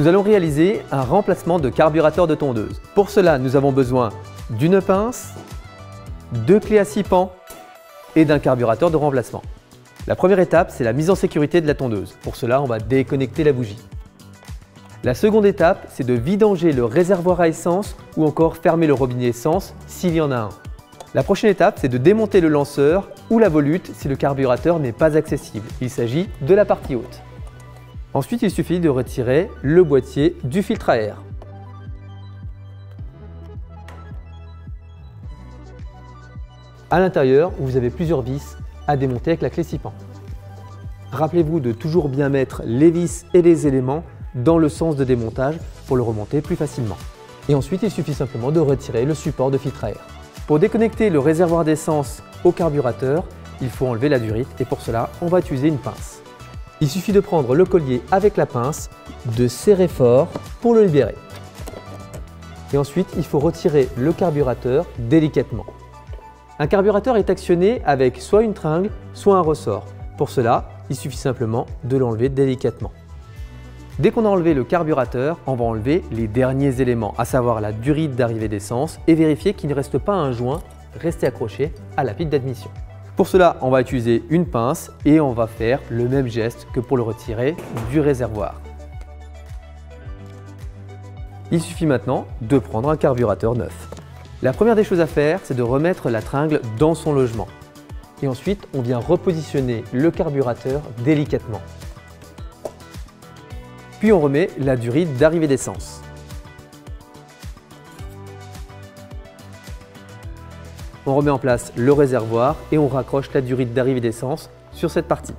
Nous allons réaliser un remplacement de carburateur de tondeuse. Pour cela, nous avons besoin d'une pince, 2 clés à 6 pans et d'un carburateur de remplacement. La première étape, c'est la mise en sécurité de la tondeuse. Pour cela, on va déconnecter la bougie. La seconde étape, c'est de vidanger le réservoir à essence ou encore fermer le robinet essence s'il y en a un. La prochaine étape, c'est de démonter le lanceur ou la volute si le carburateur n'est pas accessible. Il s'agit de la partie haute. Ensuite, il suffit de retirer le boîtier du filtre à air. À l'intérieur, vous avez plusieurs vis à démonter avec la clé 6 pans. Rappelez-vous de toujours bien mettre les vis et les éléments dans le sens de démontage pour le remonter plus facilement. Et ensuite, il suffit simplement de retirer le support de filtre à air. Pour déconnecter le réservoir d'essence au carburateur, il faut enlever la durite et pour cela, on va utiliser une pince. Il suffit de prendre le collier avec la pince, de serrer fort pour le libérer. Et ensuite, il faut retirer le carburateur délicatement. Un carburateur est actionné avec soit une tringle, soit un ressort. Pour cela, il suffit simplement de l'enlever délicatement. Dès qu'on a enlevé le carburateur, on va enlever les derniers éléments, à savoir la durite d'arrivée d'essence et vérifier qu'il ne reste pas un joint resté accroché à la pile d'admission. Pour cela, on va utiliser une pince et on va faire le même geste que pour le retirer du réservoir. Il suffit maintenant de prendre un carburateur neuf. La première des choses à faire, c'est de remettre la tringle dans son logement. Et ensuite, on vient repositionner le carburateur délicatement. Puis on remet la durite d'arrivée d'essence. On remet en place le réservoir et on raccroche la durite d'arrivée d'essence sur cette partie.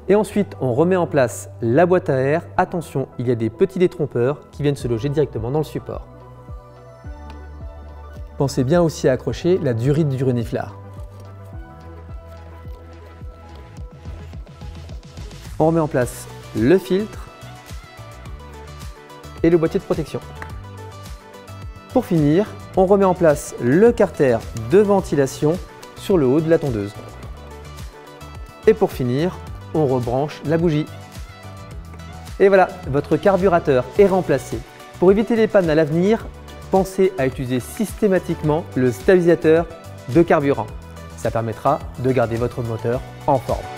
Et ensuite, on remet en place la boîte à air. Attention, il y a des petits détrompeurs qui viennent se loger directement dans le support. Pensez bien aussi à accrocher la durite du reniflard. On remet en place le filtre et le boîtier de protection. Pour finir, on remet en place le carter de ventilation sur le haut de la tondeuse. Et pour finir, on rebranche la bougie. Et voilà, votre carburateur est remplacé. Pour éviter les pannes à l'avenir, pensez à utiliser systématiquement le stabilisateur de carburant. Ça permettra de garder votre moteur en forme.